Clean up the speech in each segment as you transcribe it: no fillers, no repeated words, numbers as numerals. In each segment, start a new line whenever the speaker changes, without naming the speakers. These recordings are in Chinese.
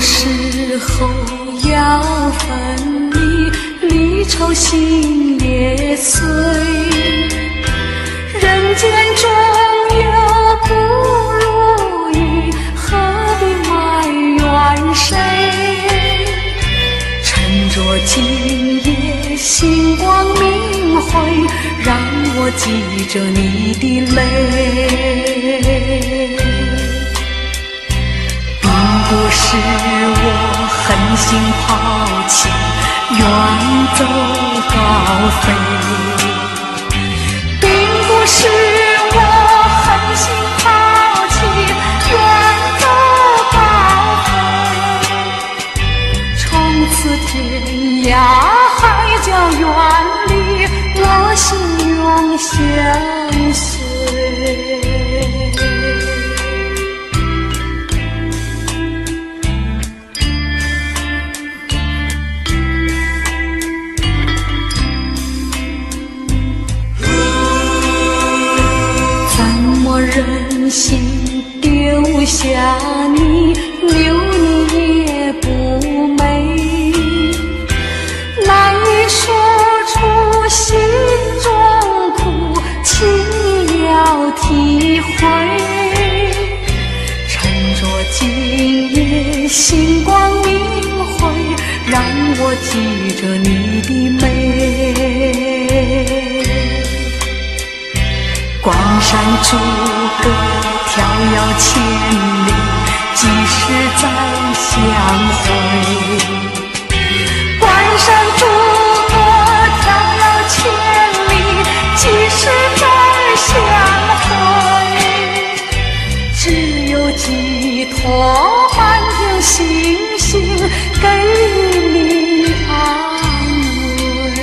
时候要分离，离愁心也碎。人间中有不如意，何必埋怨谁？趁着今夜星光明辉，让我记着你的泪。并不是我狠心抛弃，远走高飞，并不是我狠心抛弃，远走高飞。从此天涯海角远离，我心永相随。忍心丢下你，留你也不美，难以说出心中苦，请你要体会。趁着今夜星光明辉，让我记着你的美。关山逐歌迢遥千里，几时再相会？关山逐歌迢遥千里，几时再相会？只有寄托满天星星，给你安慰。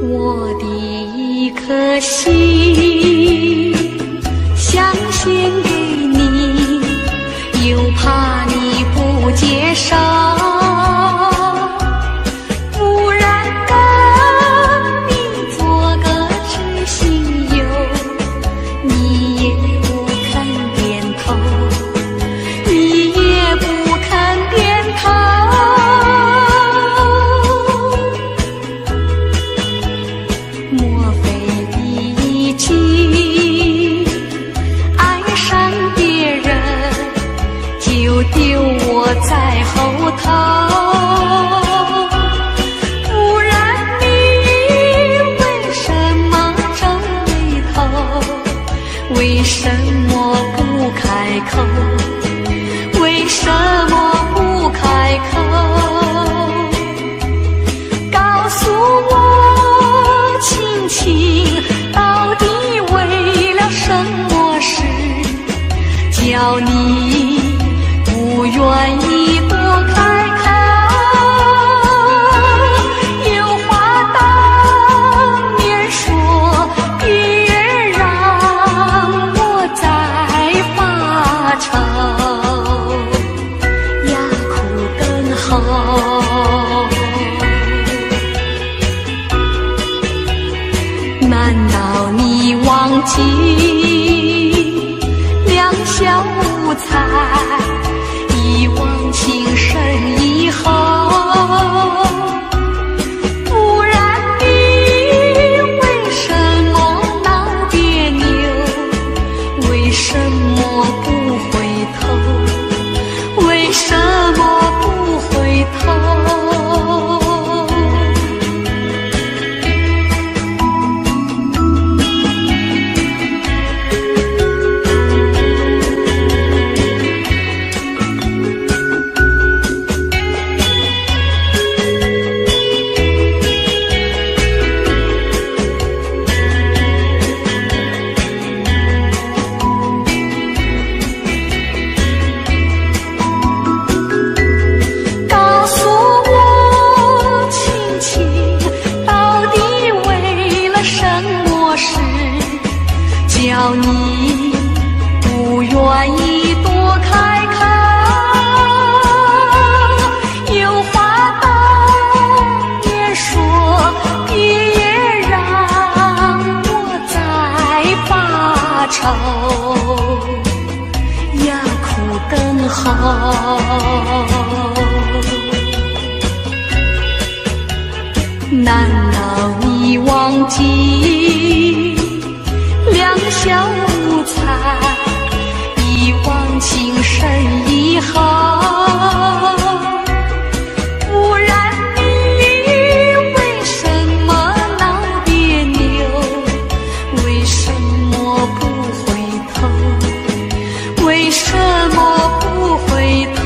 我的一颗心想献给你，又怕你不接受，不然跟你做个知心友，你也不肯点头，你也不肯点头。莫非已经爱上别人，就丢我在后头？不然你为什么皱眉头？为什么不开口？为什么不开口？告诉我亲亲，到底为了什么事，叫你不愿意多开口？有话当面说，别让我再发愁，哑哭更好。难道你忘记两小无猜，一往情深以后？不然你为什么闹别扭？为什么不回头？为什么不回头？后，难道你忘记两小无猜，一往情深以后？不然你为什么闹别扭？为什么不回头？为什么不回头？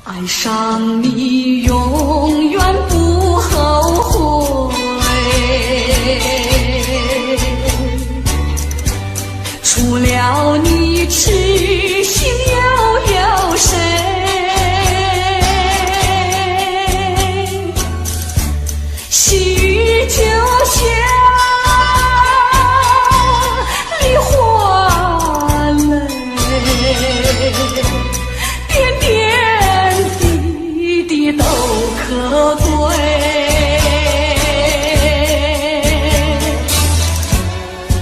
爱上你永远不后悔，除了你痴心又有谁？细雨就像梨花泪，点点都可贵，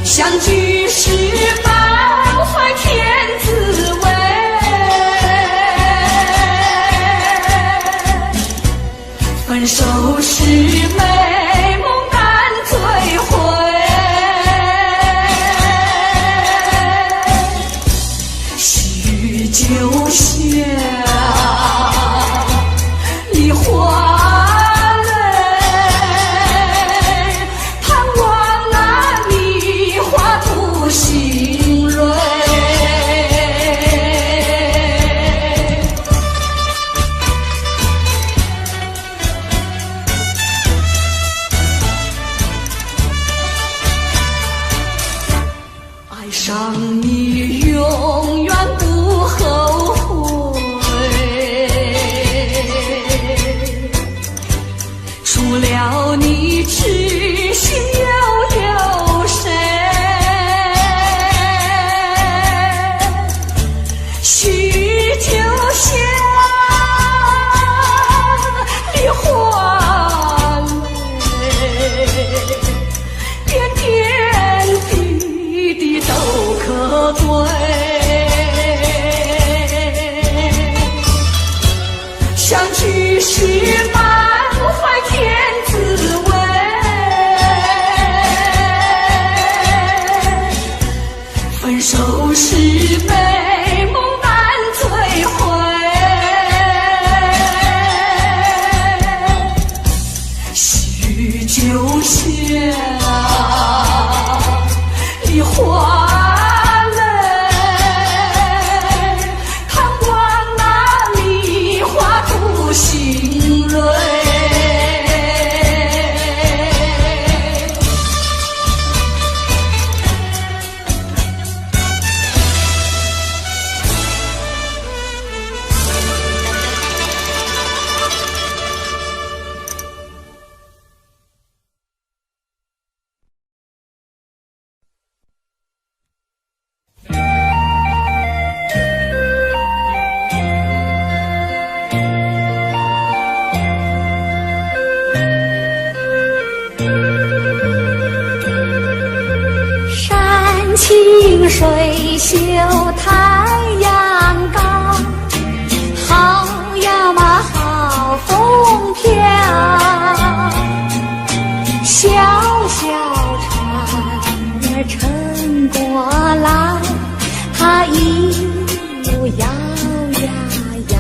相聚时满怀天滋味，分手时美梦难追回，细雨就像梨花泪，盼望那梨花吐新蕊。爱上你永远不后悔，除了你痴心又有谁？细雨就像梨花泪，点点滴滴都可追，相聚时满怀天滋味，分手时美梦难追回，细雨就像梨花泪，盼望那梨花吐新蕊。清水秀太阳高，好呀嘛好风飘，小小船儿撑过来，它一路摇呀摇，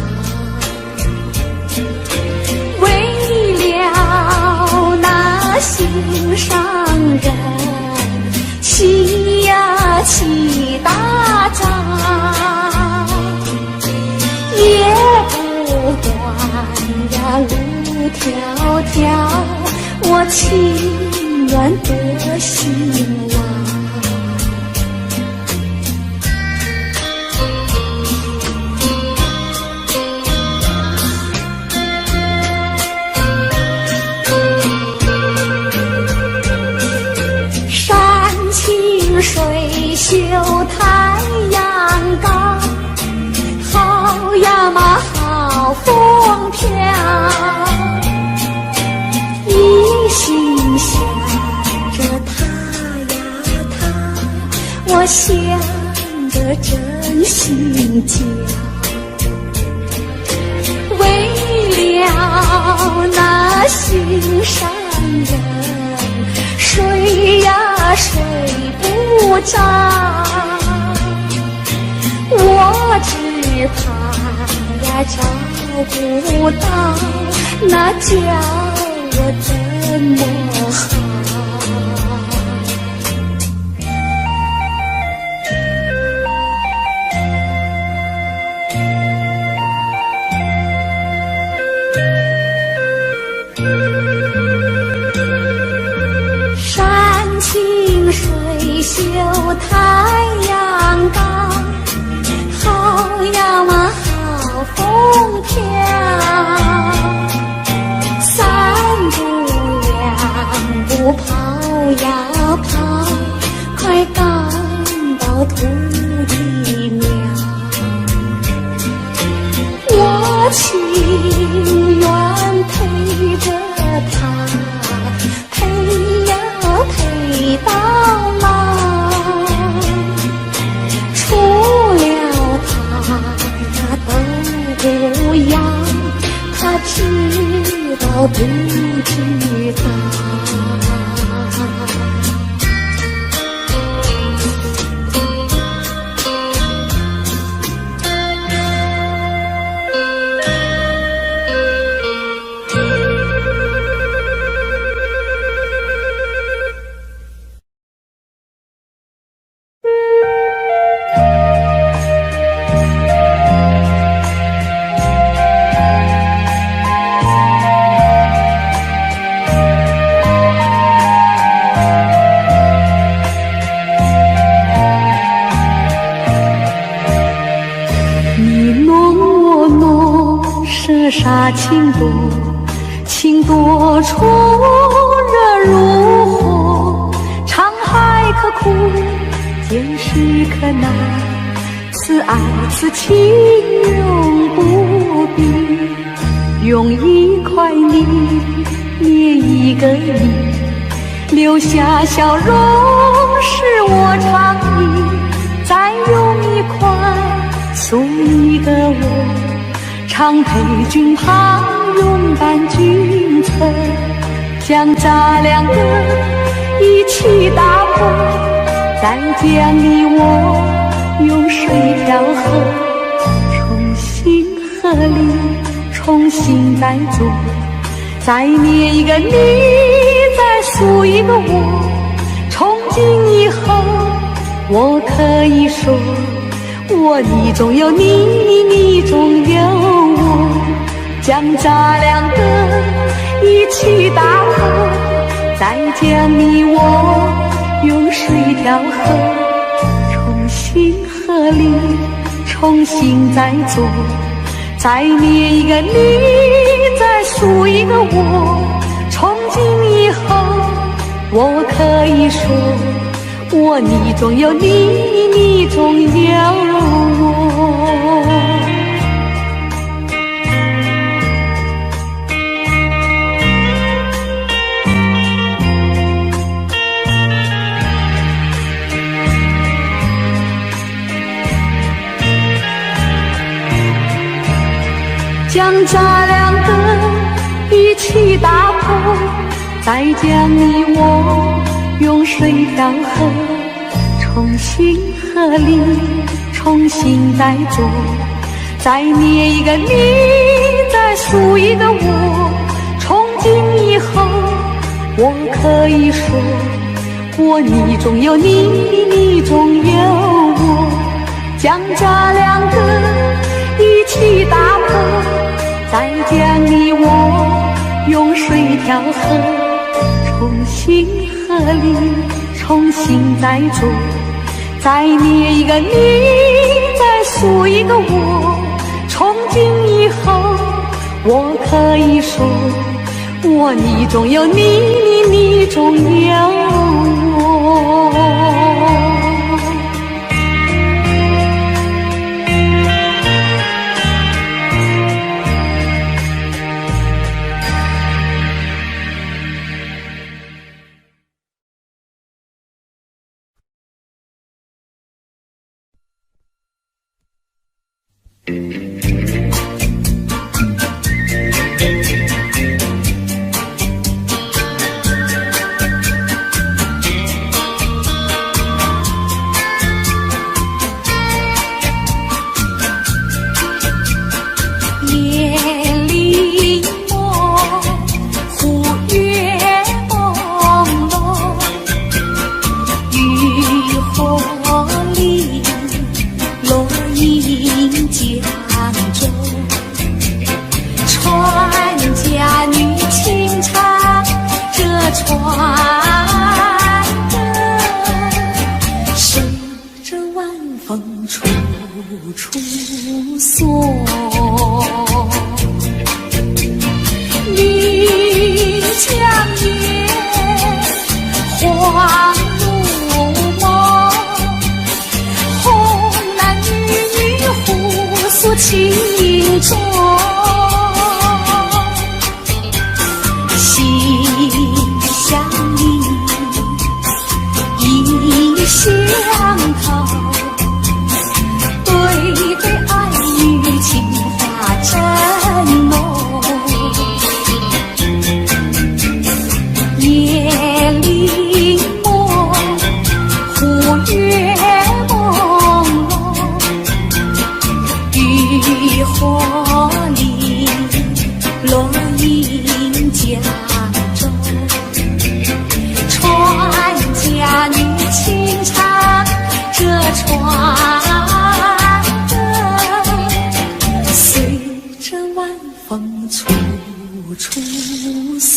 为了那心上人起呀起大早，也不管呀路迢迢，我情远多兴旺。山清水秀太阳高，好呀嘛好风飘，一心想着他呀他，我想着真心焦。为了那心上人，睡呀睡不着，我只怕呀找不到，那叫我怎么好？山清水秀太阳高，好呀嘛好风飘，三步两步跑呀跑，快赶到土地庙。我情愿陪着他，陪呀陪到老，除了他呀都不要，他知道不知道？
射杀情多，情多处热如火，沧海可枯，见识可难，此爱此情永不变。用一块泥捏一个你，留下笑容是我常忆，再用一块塑一个我，常陪君旁，拥伴君侧，将咱两个一起打破，再将你我用水调和，重新合力，重新再做，再捏一个你，再塑一个我，从今以后我可以说，我你中有你，你中有我，将咱两个一起打破，再将你我用水调和，重新合力，重新再做，再捏一个你，再塑一个我，从今以后我可以说，我你中有你，你中有我。将咱两个一起打破，再将你我用水调和，重新合力，重新再做，再捏一个你，再塑一个我，从今以后我可以说，我你中有你，你中有我，将咱两个一起打破，再将你我用水调和，重新和你重新再做，再捏一个你，再塑一个我。从今以后，我可以说，我你中有你，你中有我。情衷，心相依，意相投，对对爱与情话真浓。夜里梦，忽月朦胧，渔火里落英江中，船家女轻唱这船歌，随着晚风处处送。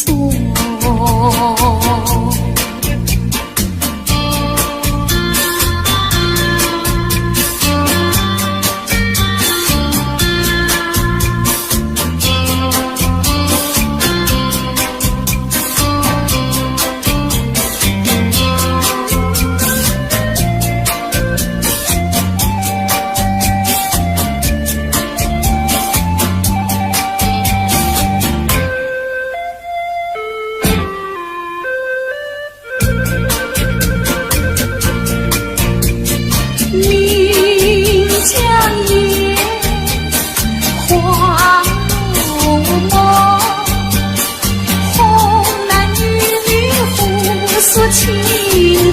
情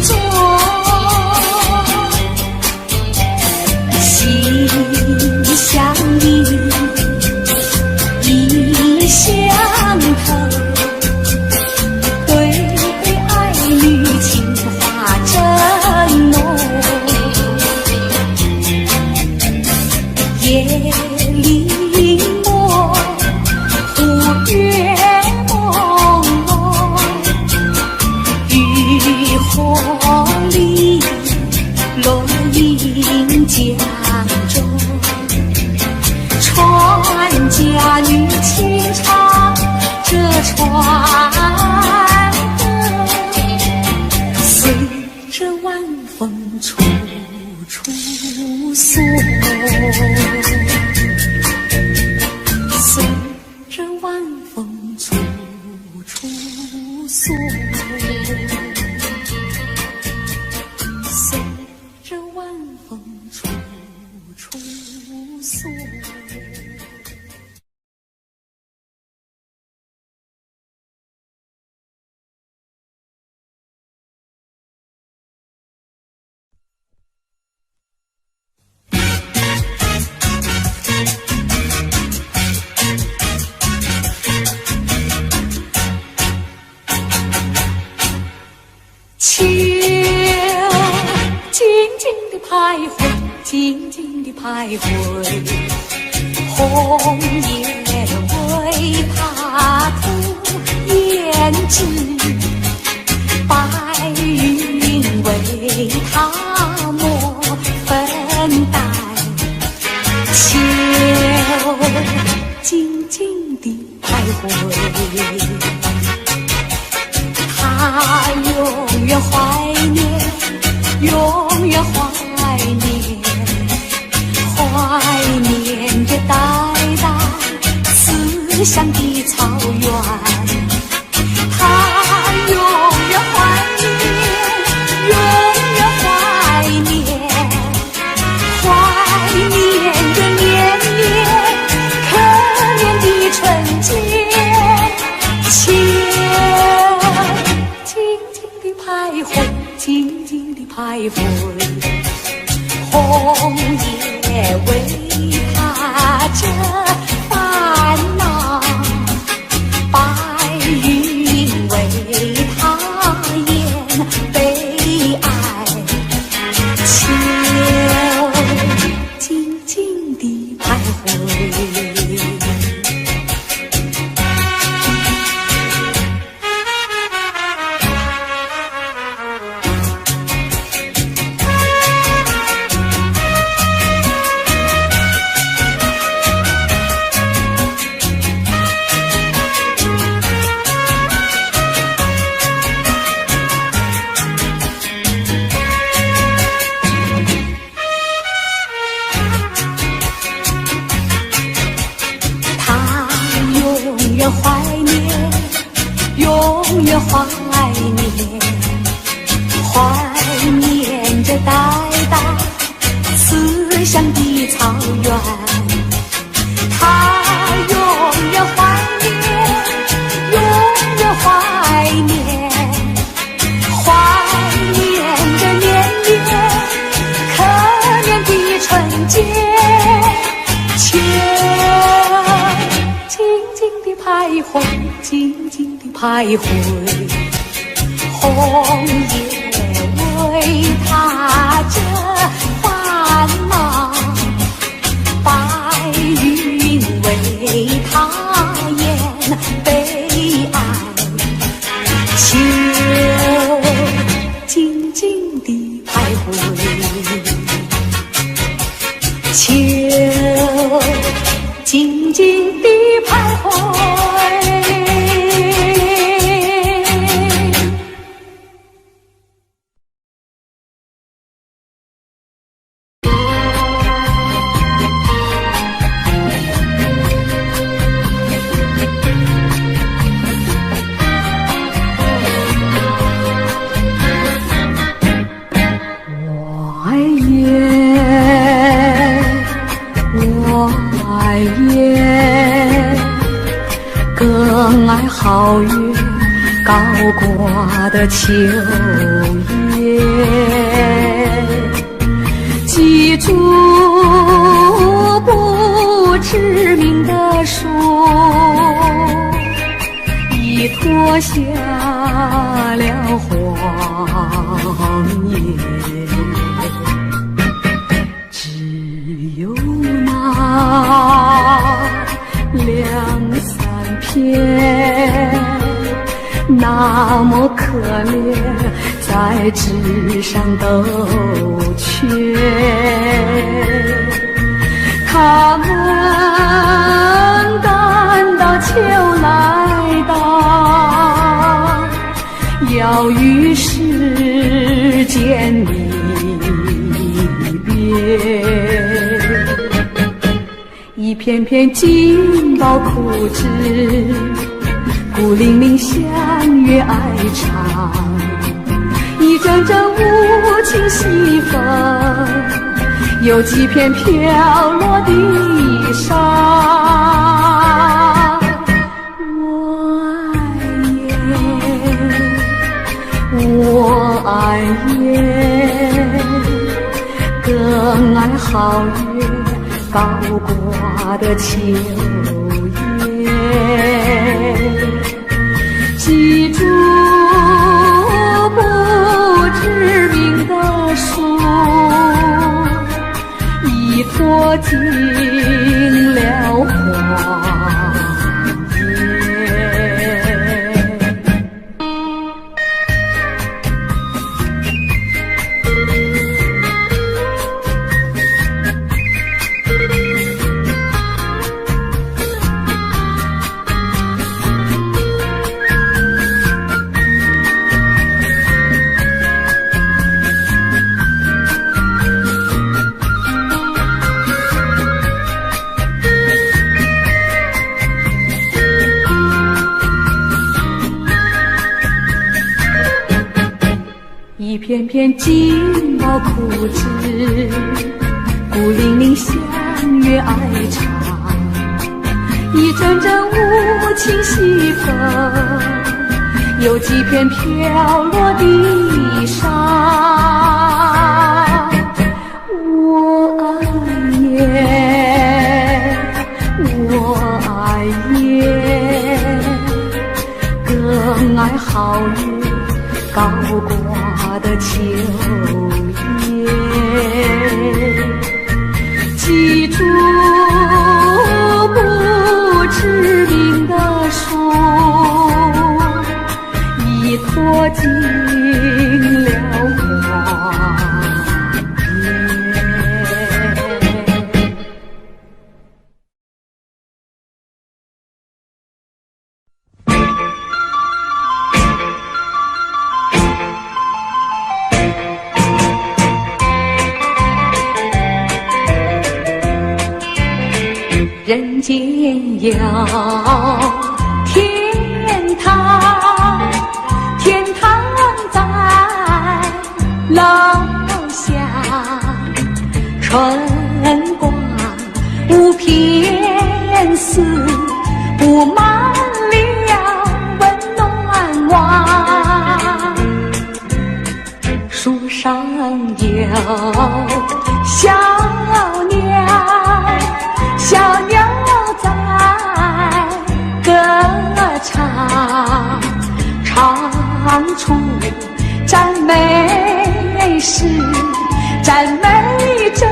衷，心相依，意相投，对对爱侣情话真浓。夜里梦，忽月朦胧，渔火里落英江中，船家女轻唱这船歌，随着晚风处处送，随着晚风处处送。随着晚风处处送。秋静静地徘徊，静静地徘徊，红叶为他涂胭脂，
思乡的草原，他永远怀念，永远怀念，怀念着年年可怜的春节，情静静的徘徊，静静的徘徊，红叶为他遮烦恼，白云为他掩悲哀，秋静静地徘徊。怀念，永远怀念，怀念着代代思乡的草原。他永远怀念，永远怀念，怀念着年年可怜的春节。徘徊，静静地徘徊，红叶为他遮烦恼，白云为他掩悲哀，秋静静地徘徊，秋静静地徘徊。更爱皓月高挂的秋叶，记住不知名的树，已脱下了黄叶，只有那两三片那么可怜，在纸上都缺。他们感到秋来到，要与世间离别。一片片金宝枯枝，孤零零相约哀长，一阵阵无情西风，有几片飘落地上。我爱雁，更爱皓月高挂的秋叶，记住不知名的树，已脱尽了黄叶。
一片片金毛枯枝，孤零零相约爱长。一阵阵无情西风，有几片飘落地上。我爱雁，我爱雁，更爱皓月高挂的秋叶。记住不知名的树，已脱尽了光叶。人间有天堂，天堂在楼下，春光无偏私，布满了温暖网。树上有小鸟，小鸟在歌唱，唱出赞美诗，赞美这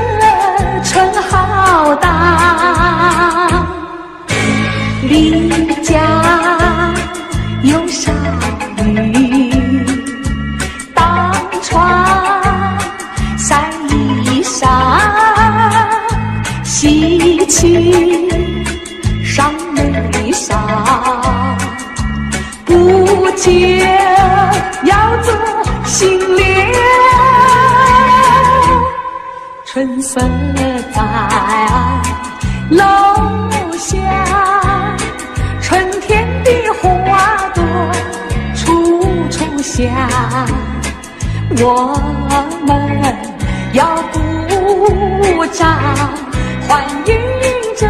春浩荡。离家有少女，当窗晒衣裳，喜气上眉梢，不久要做新娘。春色在楼下，春天的花朵处处香。我们要鼓掌欢迎这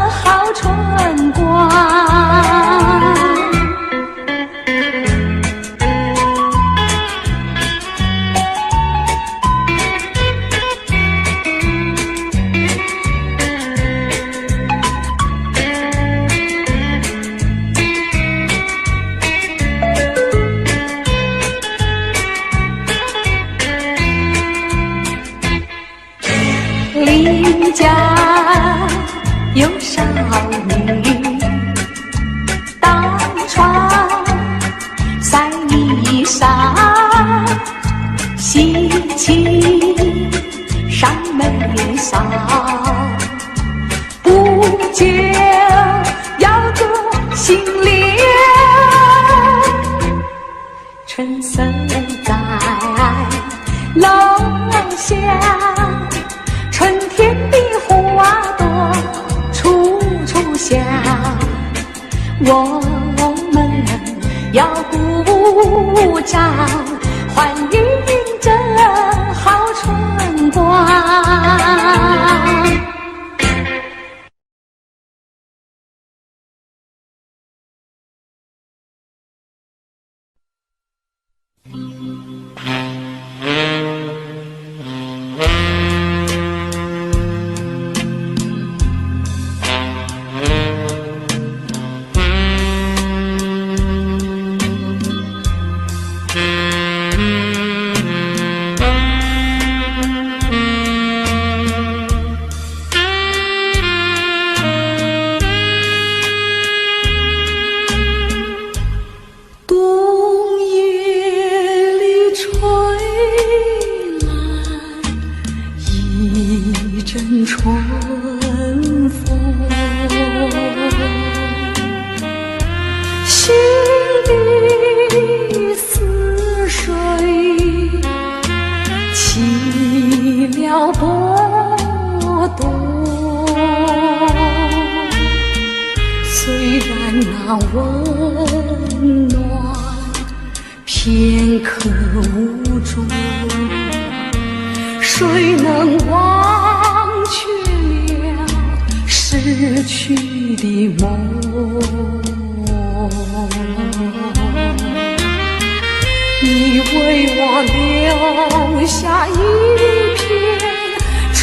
好春光。邻家有少女，当窗晒衣裳，喜气上眉梢，不久要做新娘。春色在楼下，春天的花朵处处香。我们要鼓掌欢迎这好春光。春风，心里似水起了波动。虽然那温暖片刻无中，谁能忘却了逝去的梦？你为我留下一片春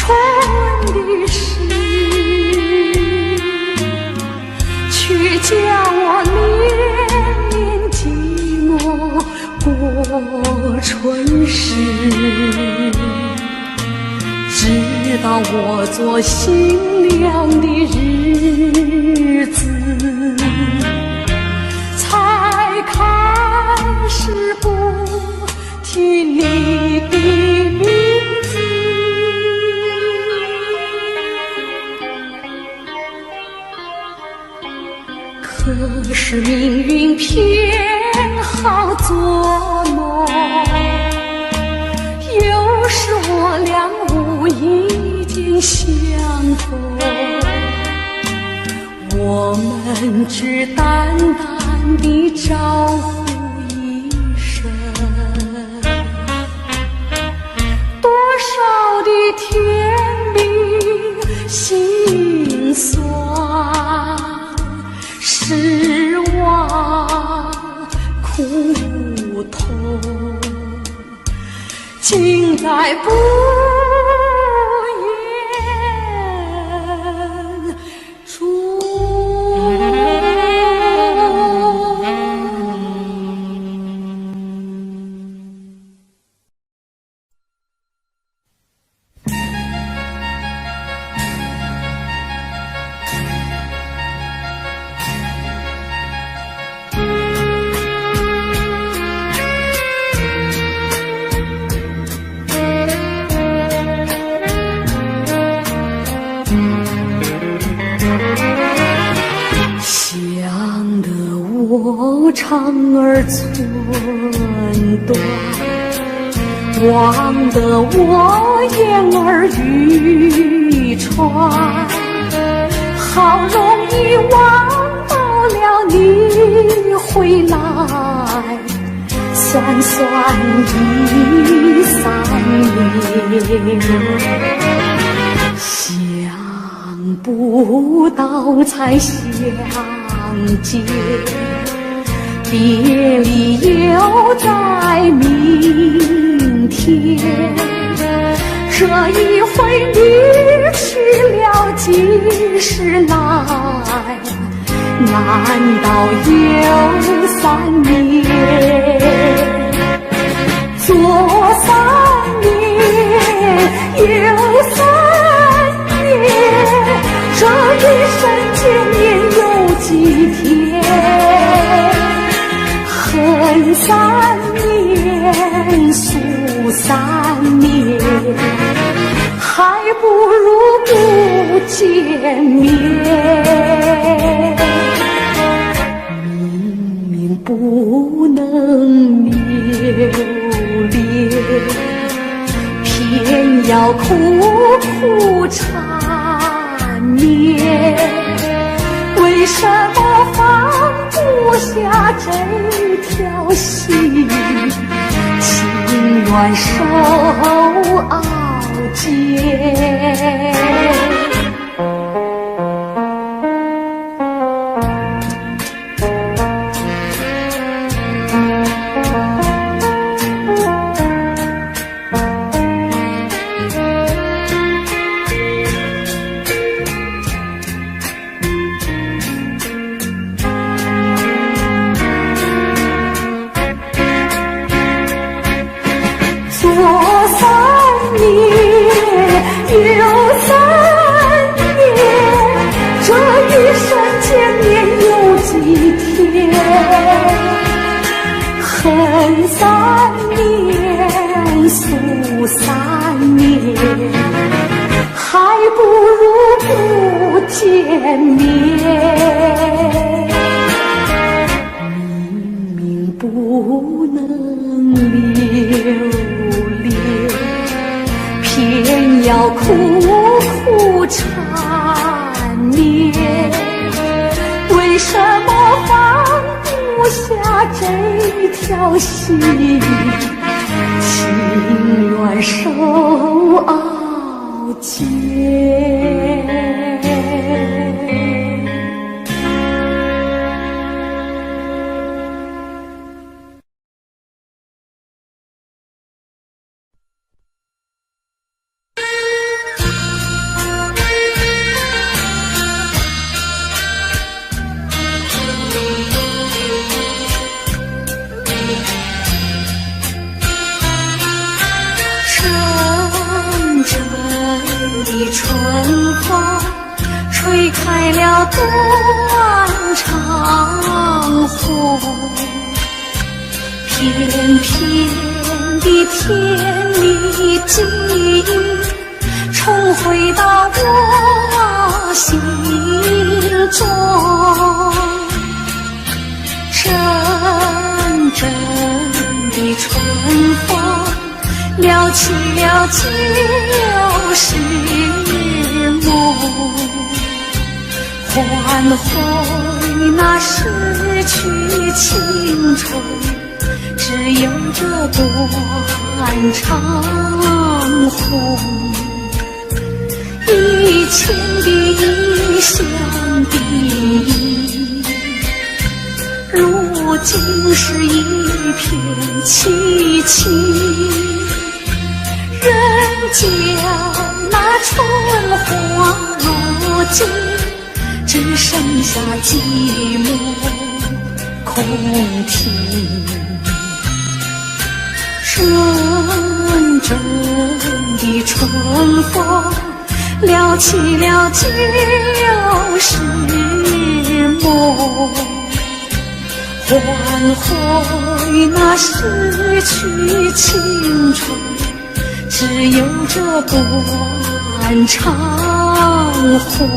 的诗，却叫我年年寂寞过春时。直到我做新娘的日子，才开始不提你的名字。可是命运偏好作弄，有时我俩无意间相逢，我们只淡淡地招呼一声，多少的甜蜜心酸，失望苦痛，尽在不言中。想得我肠儿寸断，忘得我言儿语穿，好容易望到了你回来，算算已3年。想不到才相见，别离又在明天。这一回你去了几时来？难道又3年？左3年，右3年，这一生见面有几天？恨3年，诉3年，还不如不见面。明明不能留恋，偏要苦苦缠绵。为什么放不下这条心？情愿受熬煎。左3年，右3年，这一生见面有几天？恨3年，诉3年，还不如不见面。明明不能留恋，偏要苦苦缠绵。为什么放不下这条心？情愿受傲煎。的春风吹开了断肠红，片片的甜蜜记忆重回到我心中，阵阵的春风撩起了旧时梦，唤回那逝去青春，只有这断肠红。以前的异乡的忆，如今是一片凄凄。人间那春花落尽，只剩下寂寞空庭。阵阵的春风撩起了旧时梦，唤回那逝去青春，只有这断肠红。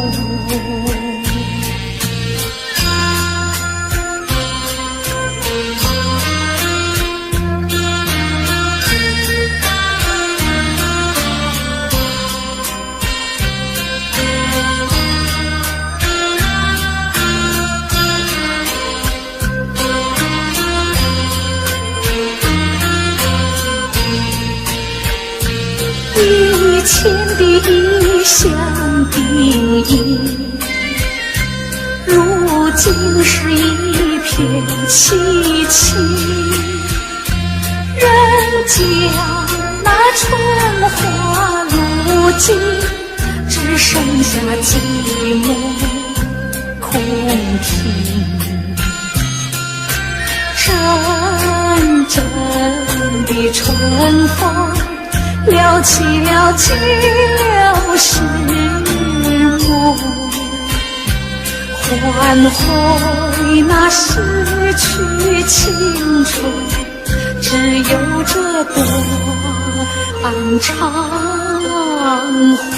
以前的异乡的忆，如今是一片凄凄。人间那春花落尽，只剩下寂寞空庭。阵阵的春风撩起了旧时梦，唤回那逝去青春，只有这断肠红。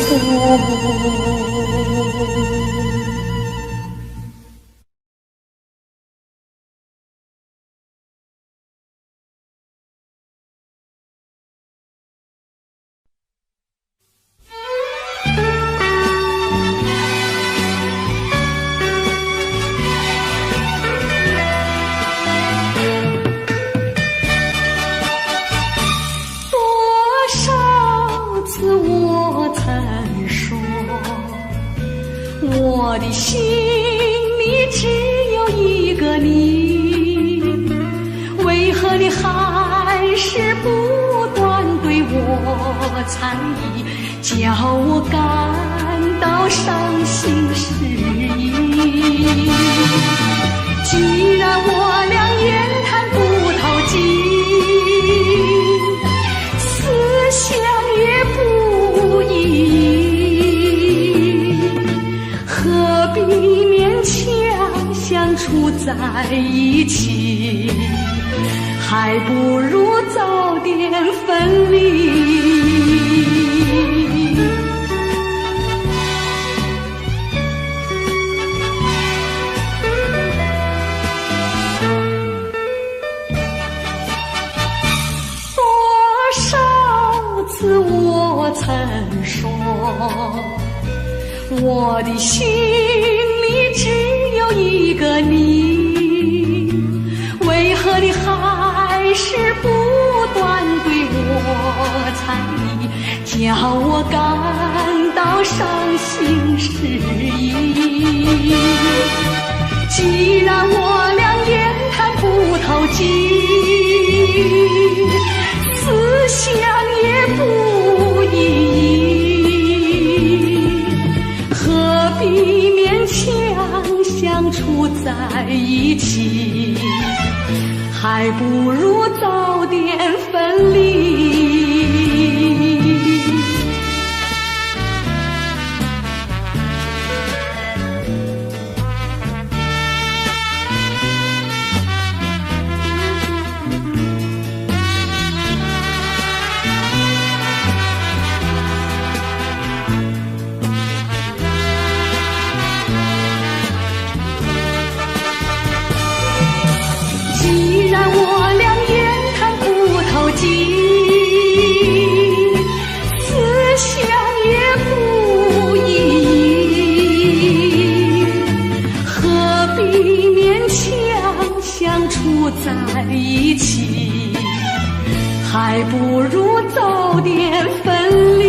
我的心里只有一个你，为何你还是不断对我猜疑，叫我感到伤心失意。既然我俩言谈不投机，思想也不一，何必勉强相处在一起，还不如早点分离。多少次我曾说，我的心里只有一个你，为何你还是不断对我
要我感到伤心失意。既然我俩言谈不投机，思想也不一，何必勉强相处在一起？还不如早点分离。既然我俩言谈不投机，思想也不一，何必勉强相处在一起？还不如早点分离。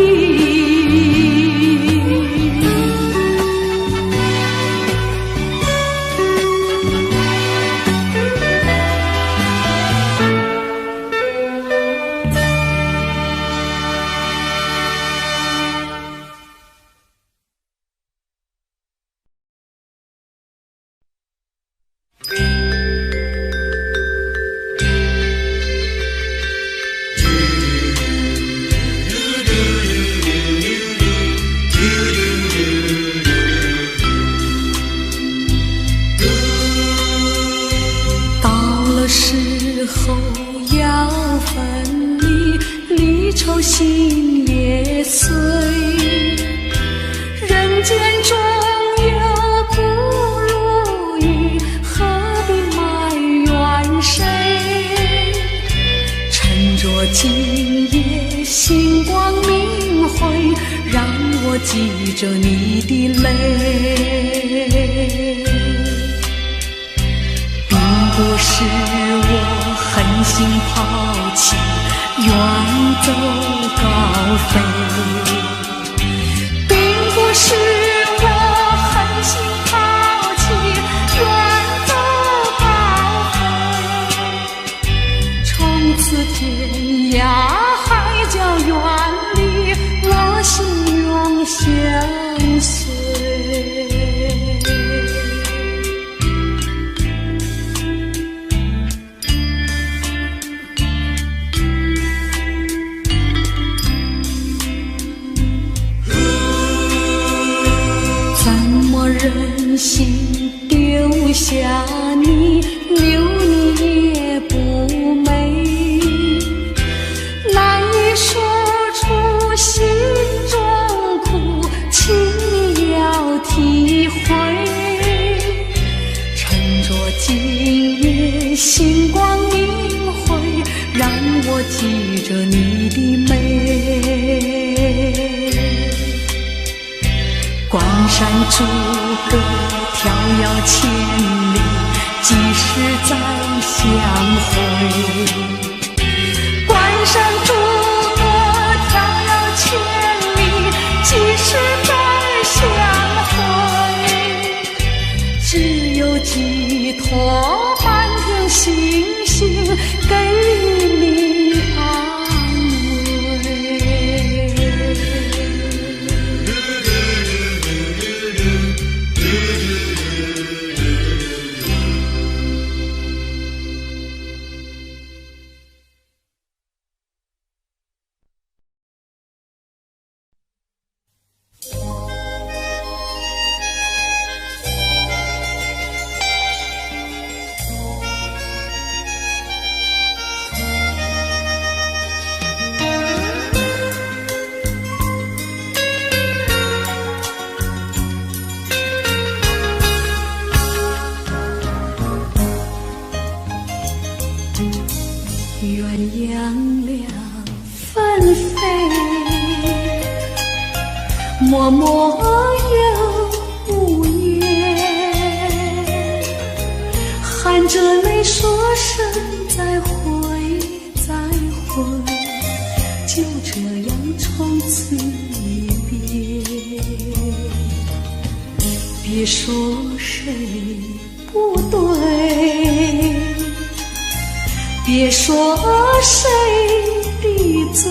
时候要分离，离愁心也碎。人间中有不如意，何必埋怨谁？趁着今夜星光明辉，让我记着你的泪。不是我狠心抛弃，远走高飞，并不是我狠心抛弃，远走高飞。从此天涯海角远离，我心永相随。忍心丢下你，留你也不美，难以说出心中苦，请你要体会。趁着今夜星光明辉，让我记着你的美。关山逐歌飘摇千里，几时再相会？关山逐歌飘摇千里，几时再相会？只有寄托满天星星，给你安慰。鸳鸯两纷飞，默默又无言，含着泪说声再会，再会，就这样
从此一别。别说谁不对，别说谁的罪，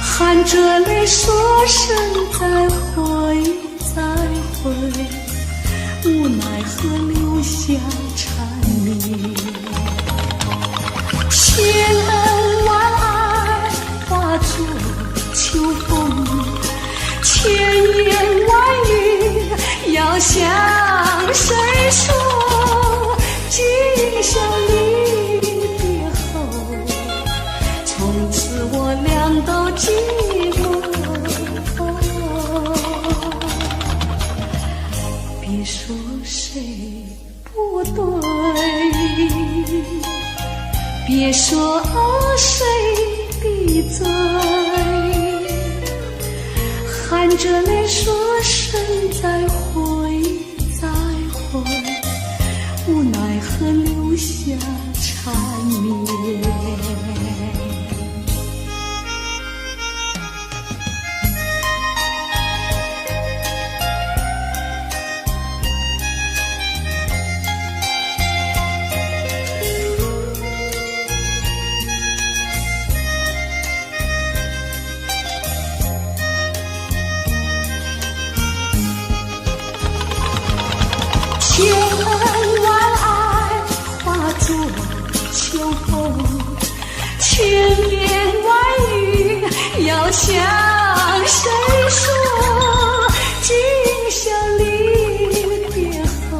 含着泪说声再会再会，无奈何留下缠绵。千恩万爱化作秋风，千言万语要向谁说？今宵离别后，从此我俩都寂寞。别说谁不对，别说谁的罪，含着泪说声再会再会，无奈何留下缠绵。千恩万爱化作秋风，千言万语要向谁说？今宵离别后，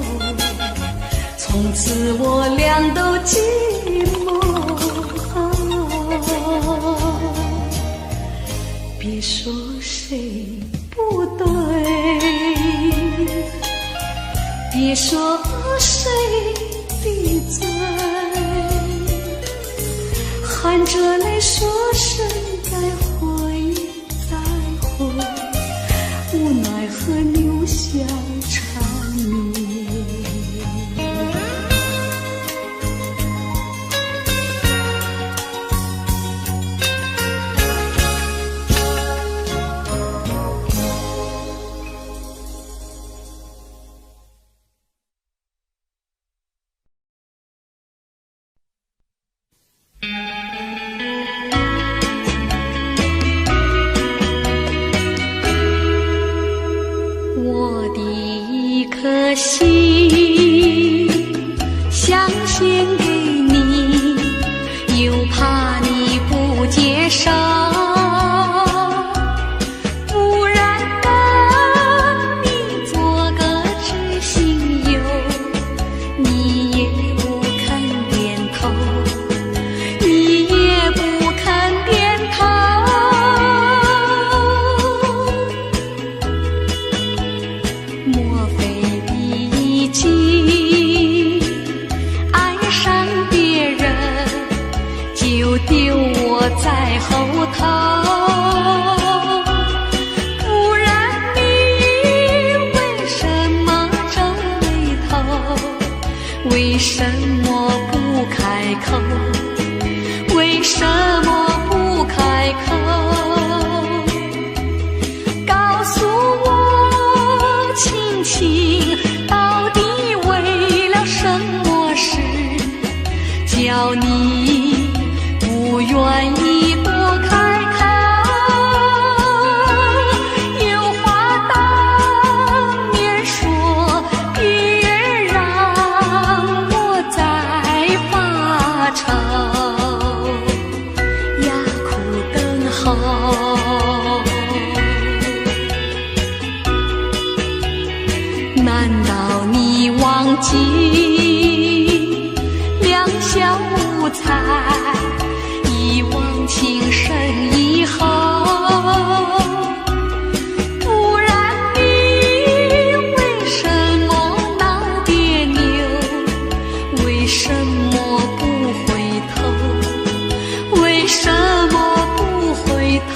从此我俩都寂寞。别说谁不对，别说谁的罪，含着泪说声再会再会，无奈何留下缠绵。我的一颗心想献给你，又怕你不接受，不然等你做个知心友，你也不肯点头，你也不肯点头。莫非你已经爱上别人，就丢我在后头？不然你为什么皱眉头？为什么不开口？为什么不开口？告诉我亲亲，到底为了什么事，叫你不愿意多开口？有话当面说，别让我再发愁，哑苦等候。难道你忘记两小无猜，一往情深以后？不然你为什么闹别扭？为什么不回头？为什么不回头？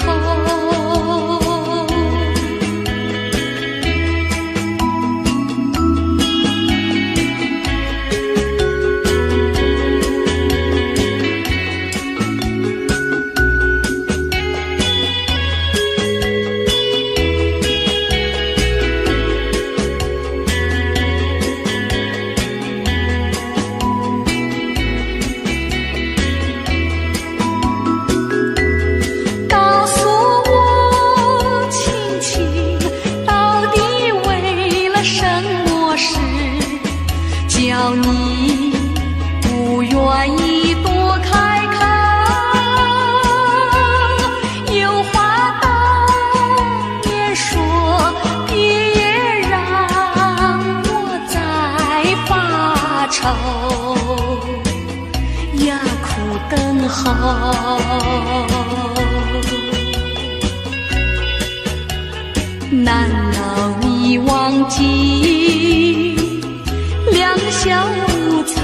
苦等候。难道你忘记两小无猜，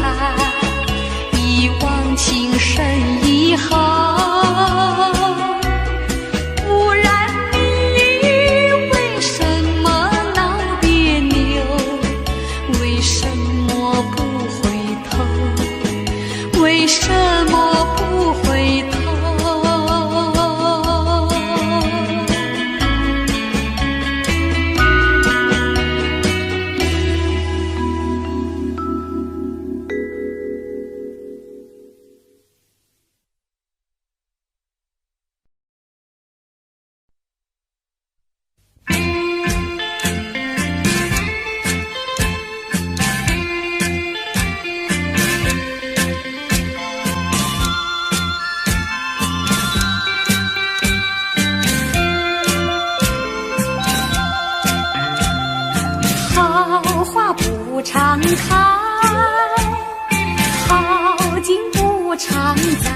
一往情深以后？不然你为什么闹别扭？为什么不回头？为什么不回头？好花不常开，好景不常在，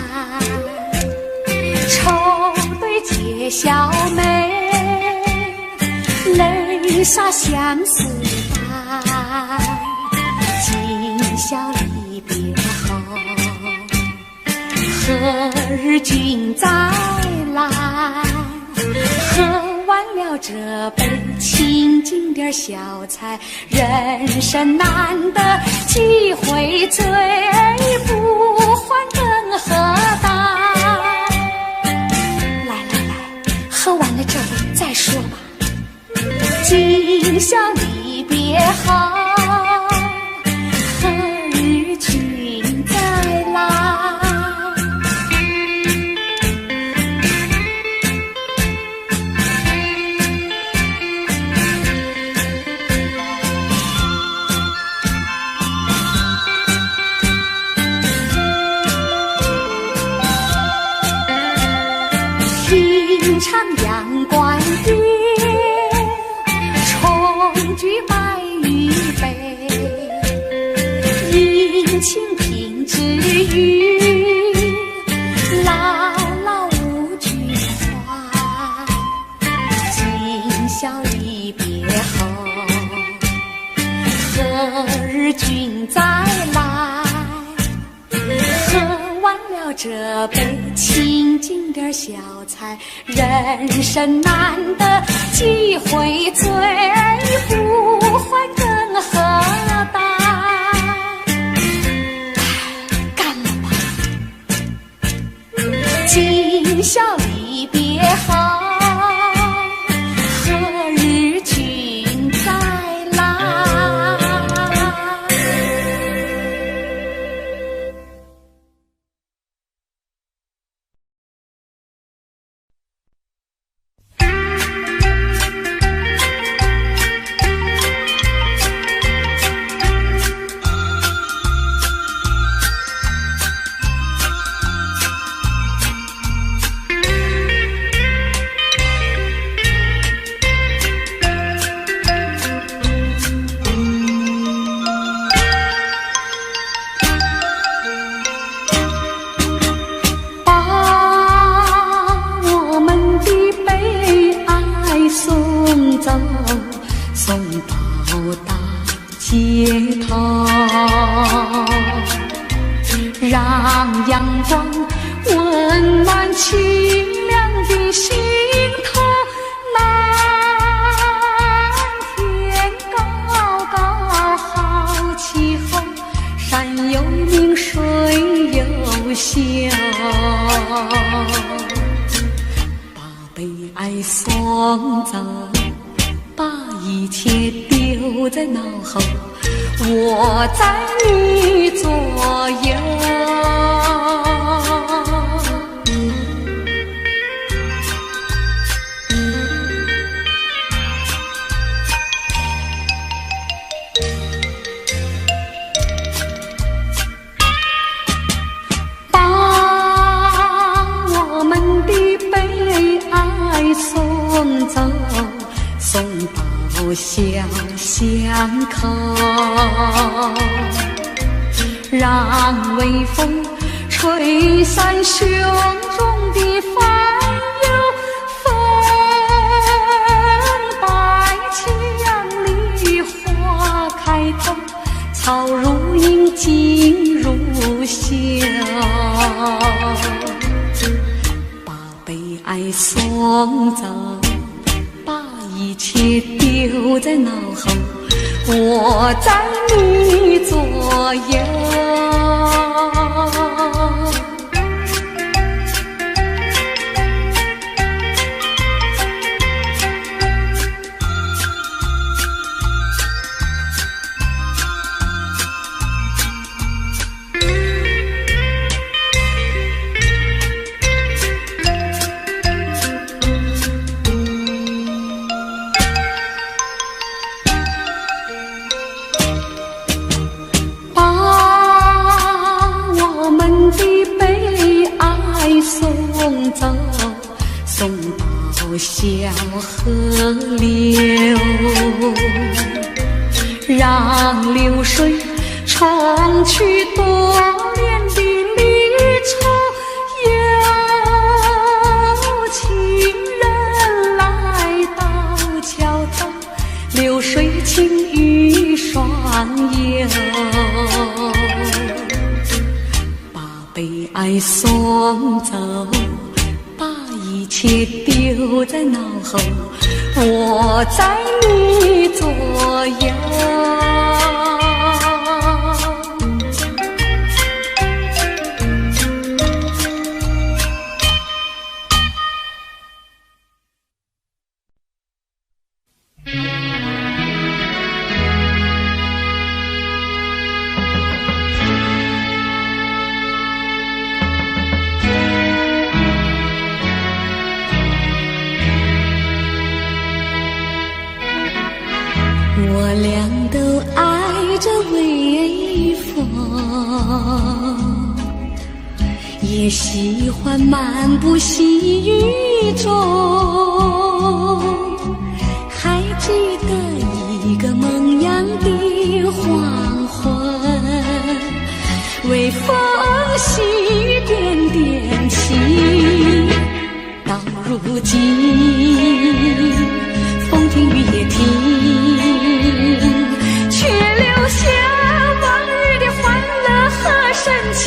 愁对解笑眉，泪洒相思带。今宵离别后，何日君再来？喝完了这杯清静点小菜，人生难得几回醉，不欢更何待？来来来，喝完了这杯再说吧。今宵离别后，何日君再来？平常阳关边，重举白玉杯，殷勤品之语，姥姥无惧怀。今宵离别后，何日君再来？喝完了这杯清静点小菜，人生难得几回醉，不欢更何待？干了吧！今宵离别后，何日君再来？送到大街头，让阳光温暖清凉的心头。蓝天高高好气候，山有名水有秀，把悲哀送走，把一切丢在脑后，我在你左右。把我们的悲哀送走，送到小巷口，让微风
吹散胸中的烦忧，风摆起杨梨花开头，草如茵锦如绣，把悲哀送走，把一切丢在脑后，我在你左右。送到小河流，让流水冲去多年的离愁，有情人来到桥头，流水轻于双游，把悲哀送走，一切丢在脑后，我在你左右。我俩都爱着微风，也喜欢漫步细雨中，还记得一个梦样的黄昏，微风细雨点点情，到如今风停雨也停，却留下往日的欢乐和深情。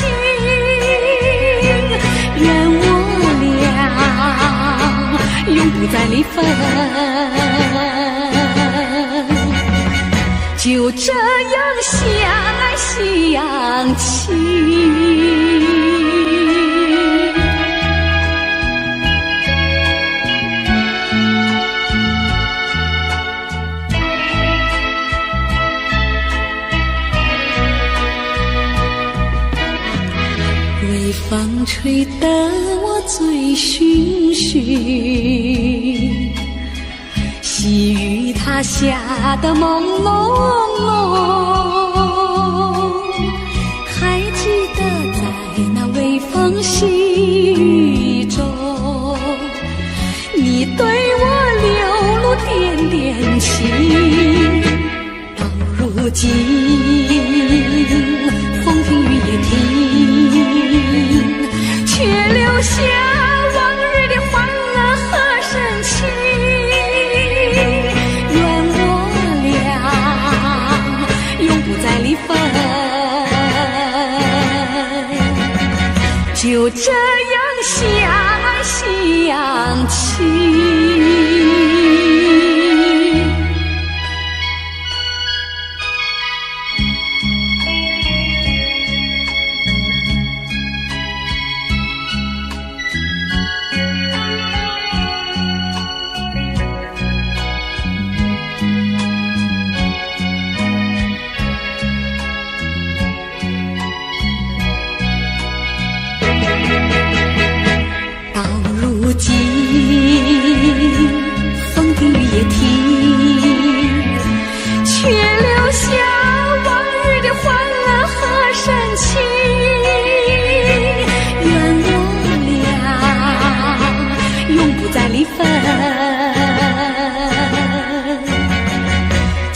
愿我俩永不再离分，就这样相爱相亲。微风吹得我醉醺醺，细雨它下得朦朦胧，还记得在那微风细雨中，你对我流露点点情，到如今风停雨也停，却留下往日的欢乐和深情。愿我俩永不再离分，就这样相爱相亲。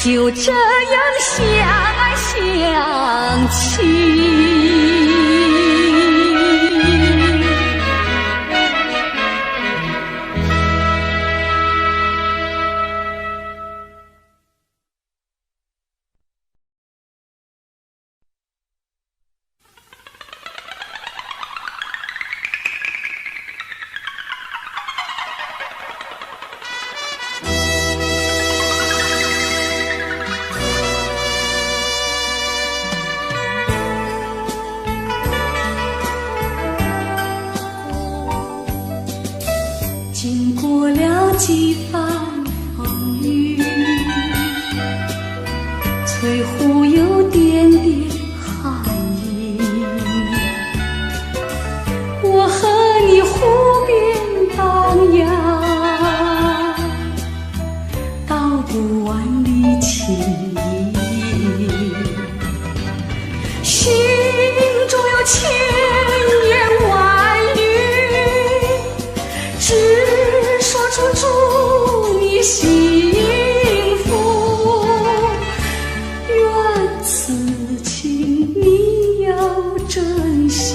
就这样相爱相亲。几番风雨，翠湖有点点寒意。我和你湖边荡漾，道不完的情意，心中有千言万语，只说出祝你幸福。愿此情你要珍惜，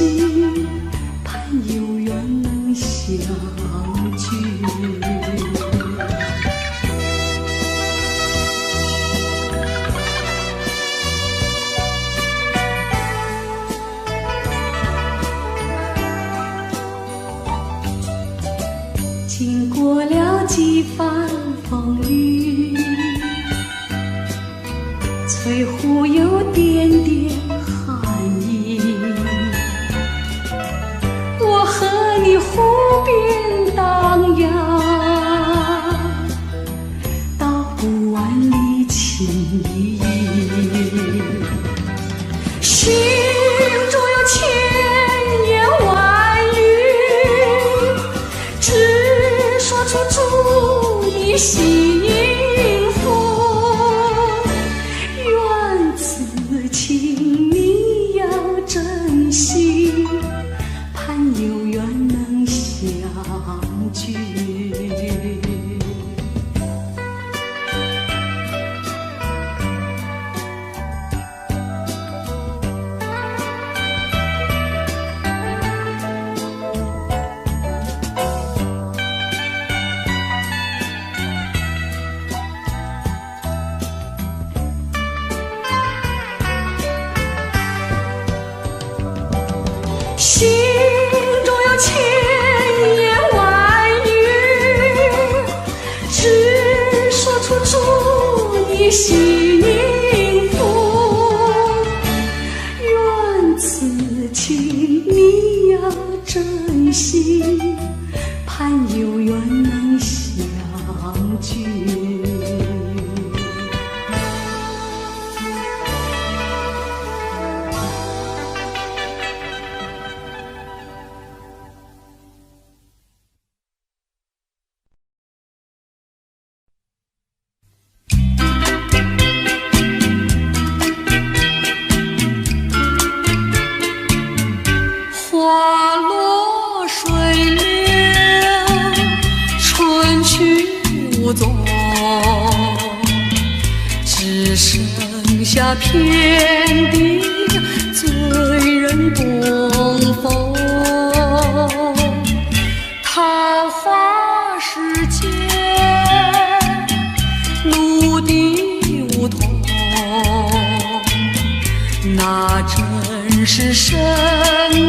盼有缘能相聚。经过了几番风雨，翠湖有点点寒意。我和你湖边荡漾，道不完的情意，心中有千言万语，只说出祝你幸福。愿此情你要珍惜，盼有缘能相聚。心中有千言万语，只说出祝你幸福。愿此情你要珍惜，盼有缘能相聚。花落水流，春去无踪，只剩下遍地醉人东风。桃花世间，陆地梧桐，那真是神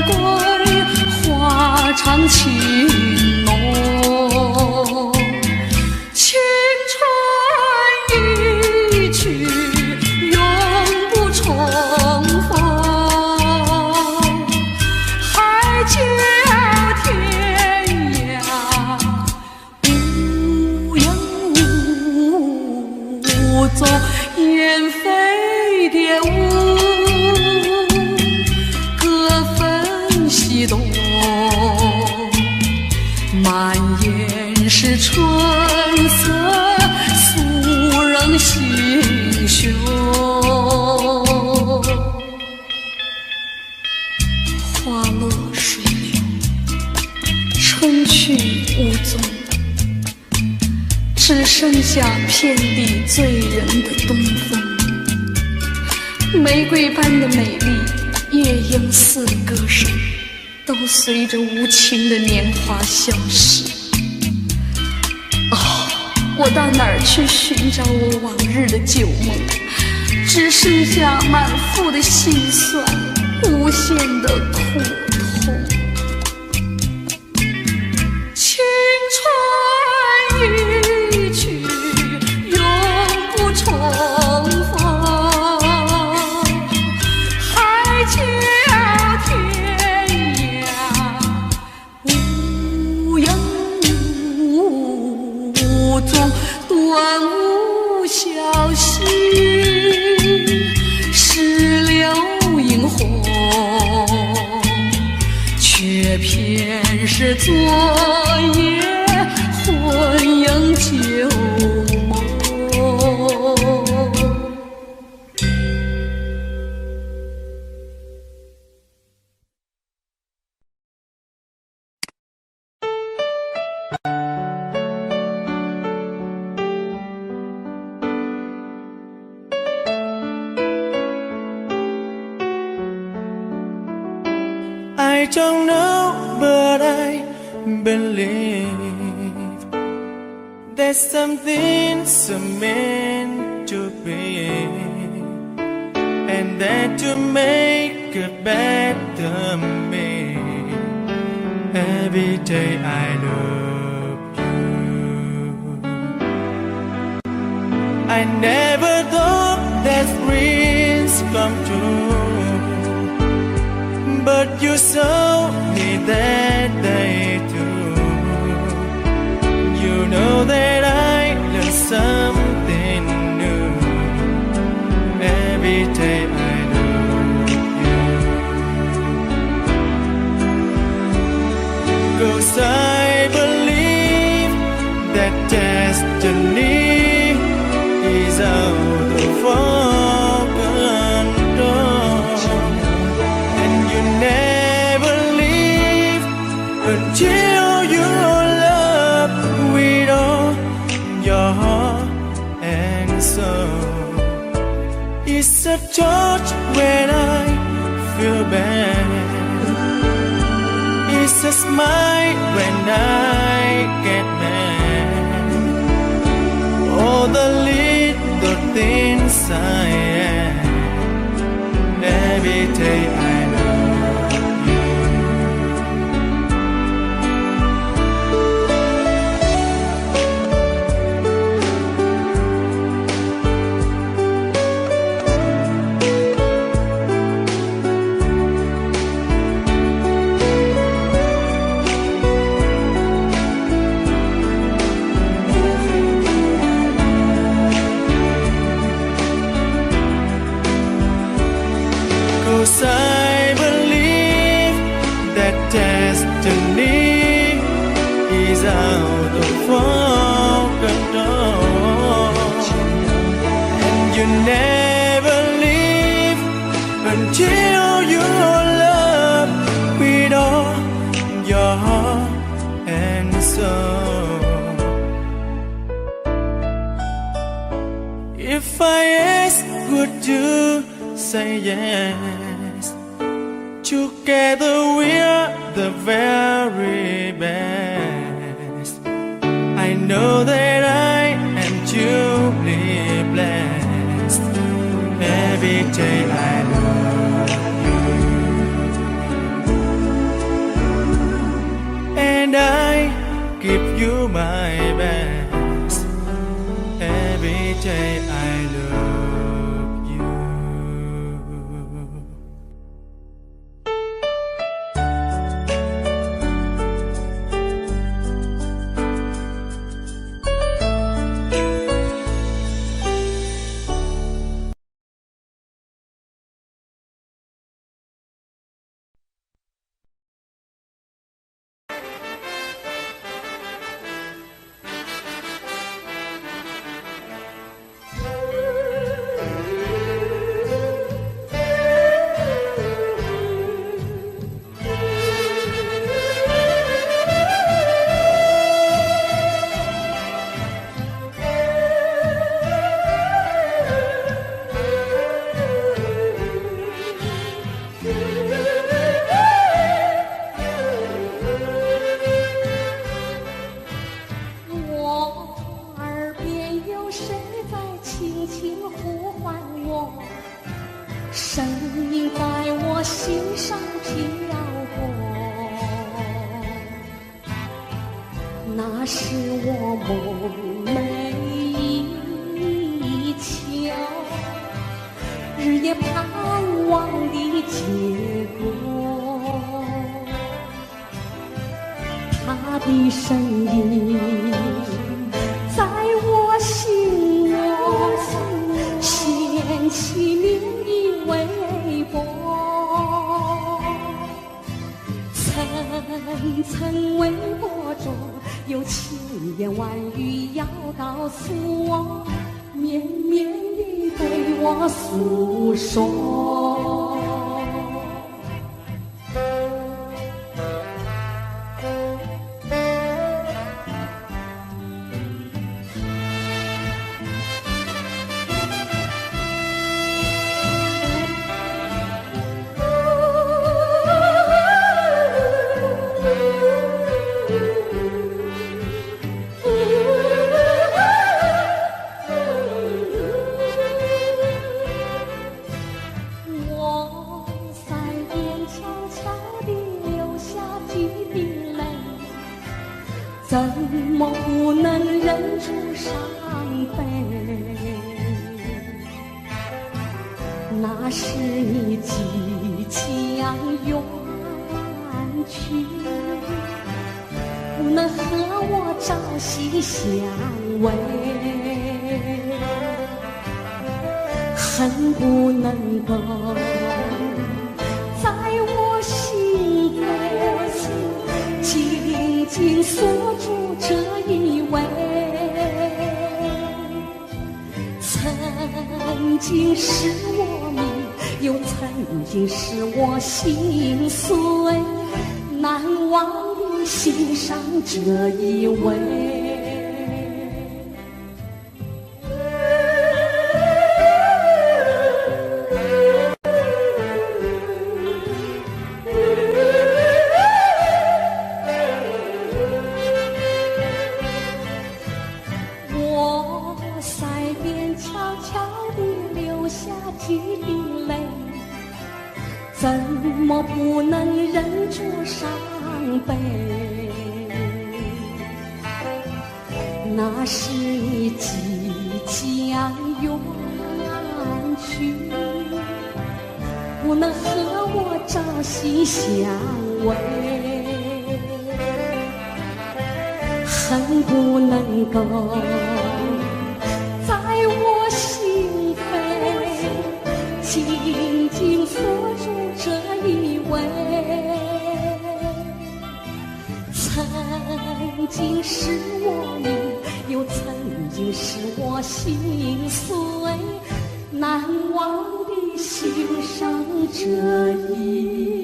鬼花长情浓。青春一去永不重逢，海角天涯无影无踪，雁飞蝶舞，各分西东，满眼是春色，诉人心胸。花落水流，春去无踪，只剩下遍地醉人的东风。玫瑰般的美丽，夜莺似的歌声，都随着无情的年华消失。我到哪儿去寻找我往日的旧梦？只剩下满腹的心酸，无限的苦痛。青春一去永不重逢，海角天涯无影无
偏是昨夜魂萦旧梦。
I don't know, but I believe there's something so meant to be, and that to make a better me. Every day I love you. I never thought that dreams come true, but you saw me that day too. You know that I learned something new. Every day I love you. 'Cause I believe that destiny is out of our control, and you never leave until you love with all your heart and soul. It's a touch when I feel bad, it's a smile when I get mad. All the little things I am. Every day I love you. 'Cause I believe that destiny is out of our control, and you never leave until you love with all your heart and soul. If I ask, would you say yes? Together we're the very best. I know that I am truly blessed. Every day I love you, and I give you my best. Every day I love you.
那是我梦寐以求，日夜盼望的结果。他的身影在我心窝，掀起涟漪微波。曾为我着，有千言万语要告诉我，绵绵地对我诉说。怎么不能忍住伤悲？那是你即将远去，不能和我朝夕相偎，恨不能够在我心扉紧紧锁住这一位，曾经是我命，又曾经是我心碎，难忘的心上这一位。几滴泪，怎么不能忍住伤悲？那是你即将远去，不能和我朝夕相偎，恨不能够在我心扉紧紧锁住这一位，曾经是我命，又曾经是我心碎，难忘的心上这一